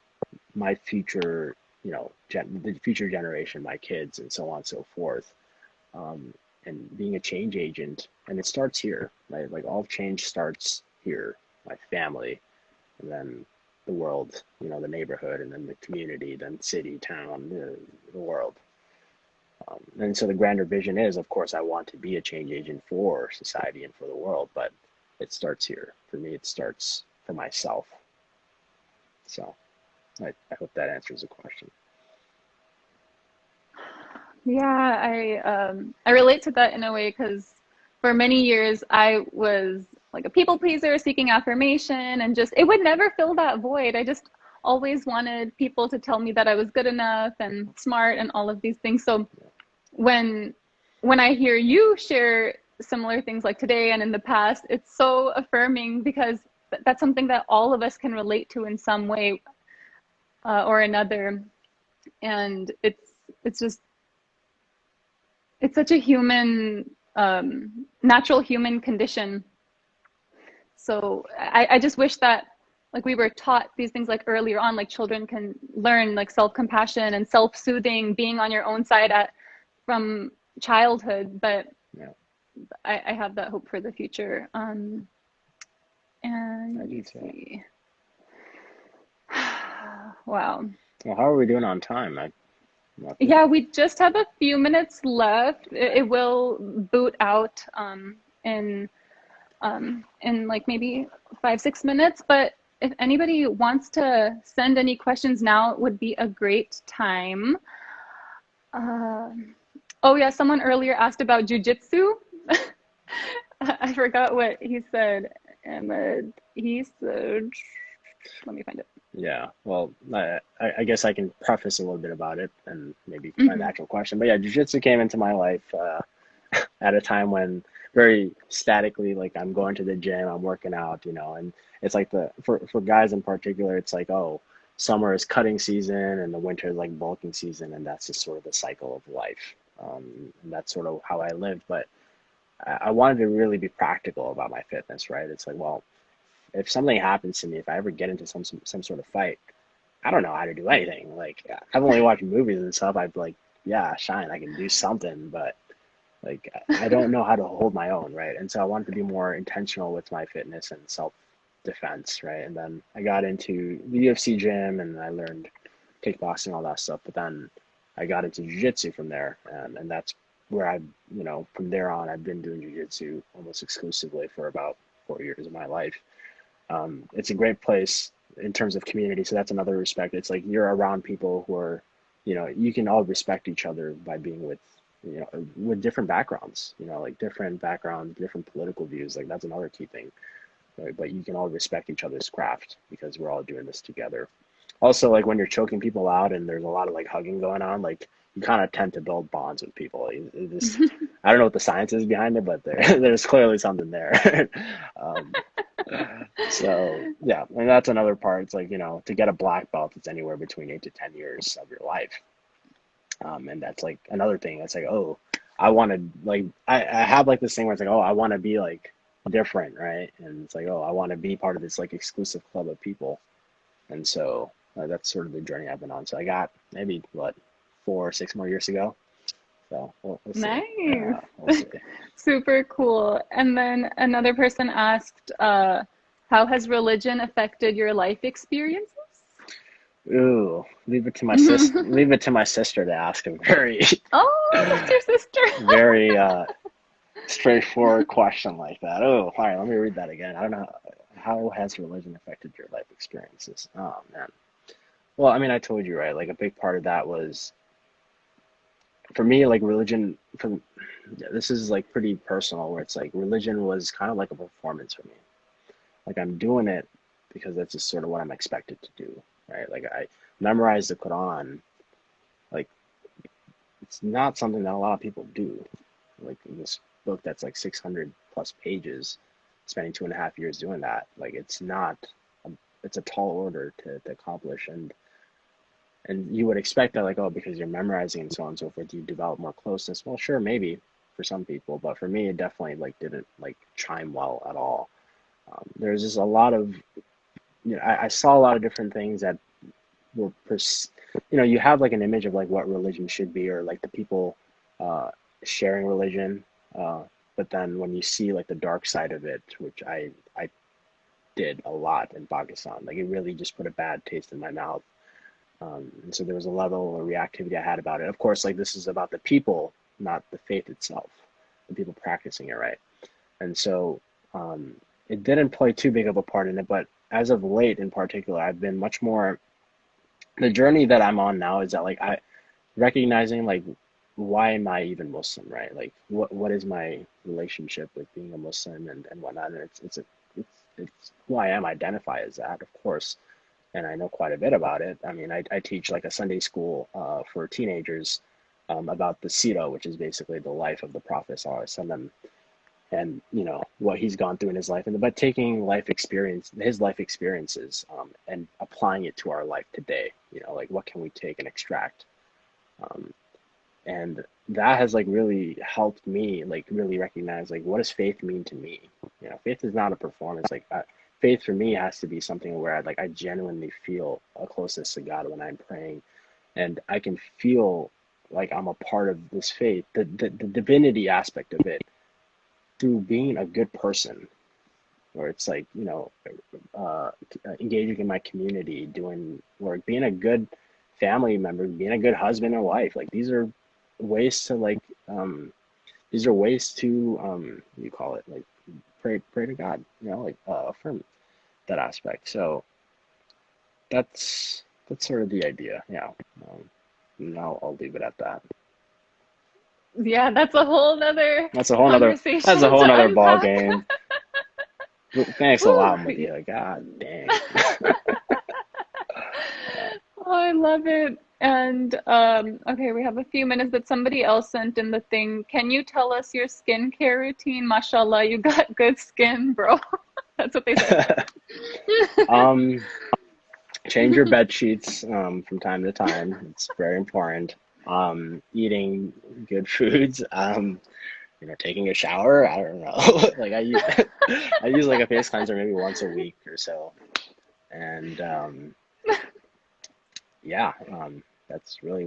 S2: my future, you know, the future generation, my kids, and so on and so forth. Um, and being a change agent, and it starts here, right? Like all change starts here, my family, and then the world, you know, the neighborhood, and then the community, then city, town, the world. And so the grander vision is, of course, I want to be a change agent for society and for the world, but it starts here. For me, it starts for myself. So I hope that answers the question.
S1: Yeah, I relate to that in a way because for many years I was like a people pleaser, seeking affirmation, and just it would never fill that void. I just always wanted people to tell me that I was good enough and smart and all of these things. So when when I hear you share similar things like today and in the past, it's so affirming because that's something that all of us can relate to in some way or another, and it's just it's such a human, natural human condition. So I just wish that like we were taught these things like earlier on, like children can learn like self-compassion and self-soothing, being on your own side at from childhood. But
S2: Yeah,
S1: I have that hope for the future. And
S2: I
S1: let
S2: do
S1: me
S2: too.
S1: see. Wow.
S2: Well, how are we doing on time? Not the,
S1: Yeah, we just have a few minutes left.
S2: okay.
S1: It will boot out in like maybe 5, 6 minutes. But if anybody wants to send any questions now, it would be a great time. Uh, oh yeah, someone earlier asked about jujitsu. I forgot what he said. Ahmed, he said, let me find it.
S2: Yeah, well, I guess I can preface a little bit about it and maybe find the
S1: Hmm.
S2: actual question. But yeah, jiu-jitsu came into my life at a time when very statically, like I'm going to the gym, I'm working out, and it's like for guys in particular, it's like, oh, summer is cutting season and the winter is like bulking season, and that's just sort of the cycle of life. And that's sort of how I lived, but I wanted to really be practical about my fitness, right? It's like, well, if something happens to me, if I ever get into some sort of fight, I don't know how to do anything. Like I've only watched movies and stuff. I'd be like, yeah, shine, I can do something, but like I don't know how to hold my own, right? And so I wanted to be more intentional with my fitness and self defense, right? And then I got into the UFC gym and I learned kickboxing, all that stuff. But then I got into jiu-jitsu from there, and that's where from there on, I've been doing jiu-jitsu almost exclusively for about 4 years of my life. It's a great place in terms of community. So that's another respect. It's like you're around people who are, you can all respect each other by being with different backgrounds, like different backgrounds, different political views. Like that's another key thing, right? But you can all respect each other's craft because we're all doing this together. Also, like when you're choking people out and there's a lot of like hugging going on, like you kind of tend to build bonds with people. It just, I don't know what the science is behind it, but there's clearly something there. um, so yeah, and that's another part. It's like, to get a black belt, it's anywhere between 8 to 10 years of your life. And that's like another thing. That's like, oh, I want to like, I have like this thing where it's like, oh, I want to be like different, right? And it's like, oh, I want to be part of this like exclusive club of people. And so that's sort of the journey I've been on. So I got maybe what 4 or 6 more years to go. So we'll see.
S1: Nice.
S2: We'll see.
S1: Super cool. And then another person asked, how has religion affected your life experiences?
S2: Ooh, leave it to my sister. Leave it to my sister to ask a very,
S1: Oh, that's your sister.
S2: very straightforward question like that. Oh, all right. Let me read that again. I don't know. How has religion affected your life experiences? Oh man. Well, I mean, I told you, right? Like a big part of that was for me, like religion. This is like pretty personal, where it's like religion was kind of like a performance for me. Like I'm doing it because that's just sort of what I'm expected to do, right? Like I memorized the Quran. Like it's not something that a lot of people do. Like in this book that's like 600 plus pages, spending 2.5 years doing that. Like it's a tall order to accomplish, and you would expect that, like, oh, because you're memorizing and so on and so forth, you develop more closeness. Well, sure, maybe for some people, but for me, it definitely like didn't like chime well at all. There's just a lot of, I saw a lot of different things that were, you have like an image of like what religion should be, or like the people uh, sharing religion, but then when you see like the dark side of it, which I did a lot in Pakistan, like it really just put a bad taste in my mouth. And so there was a level of reactivity I had about it. Of course, like this is about the people, not the faith itself, the people practicing it, right? And so um, it didn't play too big of a part in it. But as of late, in particular, I've been much more. The journey that I'm on now is that like I recognizing like why am I even Muslim, right? Like, what is my relationship with being a Muslim and whatnot? And it's who I am. I identify as that, of course, and I know quite a bit about it. I mean, I teach like a Sunday school for teenagers about the Sirah, which is basically the life of the Prophet Sallallahu Alaihi Wasallam, and what he's gone through in his life, and but taking his life experiences, and applying it to our life today. Like what can we take and extract, um, and that has like really helped me like really recognize like what does faith mean to me. Faith is not a performance. Like faith for me has to be something where I genuinely feel a closeness to God when I'm praying, and I can feel like I'm a part of this faith, the divinity aspect of it, through being a good person, or it's like engaging in my community, doing work, being a good family member, being a good husband and wife. Like these are ways to you call it, like pray to God, affirm that aspect. So that's sort of the idea. Yeah. Now I'll leave it at that.
S1: Yeah, that's a whole nother
S2: That's a whole nother
S1: conversation to
S2: ball
S1: unpack.
S2: game. Thanks a
S1: Whew.
S2: lot, Medea. God dang.
S1: Oh, I love it. And okay, we have a few minutes, but somebody else sent in the thing. Can you tell us your skincare routine? Mashallah, you got good skin, bro. That's what they said.
S2: Change your bed sheets from time to time. It's very important. Eating good foods. Taking a shower. I don't know. Like I use like a face cleanser maybe once a week or so, and yeah, that's really.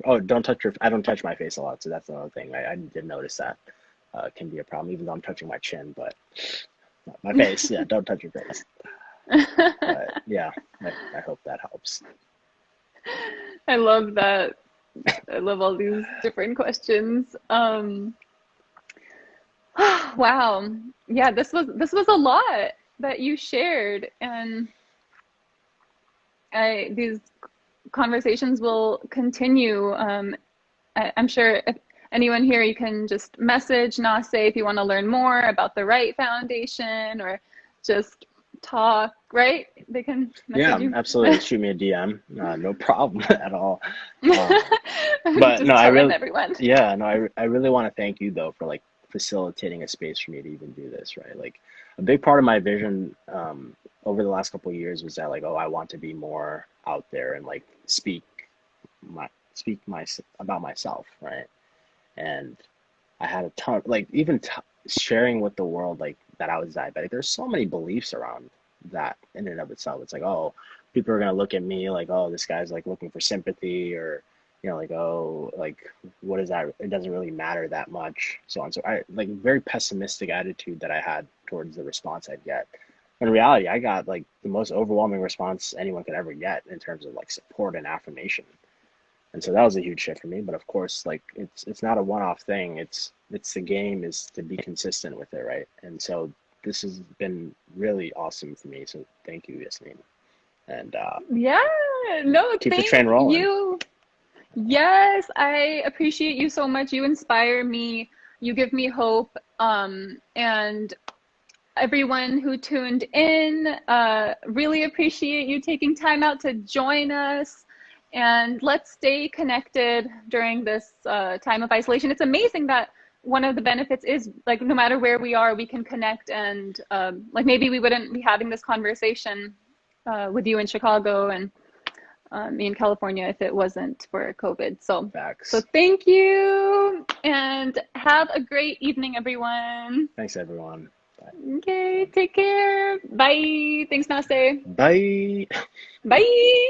S2: Oh, I don't touch my face a lot, so that's another thing. I did notice that can be a problem, even though I'm touching my chin, but my face. Yeah, don't touch your face. But yeah, I hope that helps.
S1: I love that. I love all these different questions. Wow. Yeah, this was a lot that you shared, and these conversations will continue. I'm sure if anyone here, you can just message Naa-say if you want to learn more about the Wright Foundation, or just talk, right? They can
S2: Yeah,
S1: message you.
S2: absolutely. Shoot me a DM. No problem at all. But no,
S1: Just telling everyone.
S2: yeah, no, I really want to thank you though for like facilitating a space for me to even do this, right? Like a big part of my vision over the last couple of years was that like, oh, I want to be more out there and like speak about myself, right? And I had a ton, like even sharing with the world like that I was diabetic. There's so many beliefs around that in and of itself. It's like, oh, people are gonna look at me like, oh, this guy's like looking for sympathy, or like, oh, like what is that? It doesn't really matter that much, so on. So I like very pessimistic attitude that I had towards the response I'd get. In reality, I got like the most overwhelming response anyone could ever get in terms of like support and affirmation. And so that was a huge shift for me. But of course, like it's not a one-off thing. It's the game is to be consistent with it, right? And so this has been really awesome for me. So thank you, Yasmin. And
S1: Yeah, no,
S2: keep the
S1: thank
S2: train rolling.
S1: you. Yes, I appreciate you so much. You inspire me. You give me hope. And everyone who tuned in, really appreciate you taking time out to join us. And let's stay connected during this time of isolation. It's amazing that one of the benefits is like no matter where we are, we can connect, and like maybe we wouldn't be having this conversation with you in Chicago and me in California if it wasn't for COVID. So,
S2: Facts.
S1: so thank you, and have a great evening, everyone.
S2: Thanks, everyone. Bye.
S1: Okay, take care. Bye. Thanks, Nasah.
S2: Bye.
S1: Bye.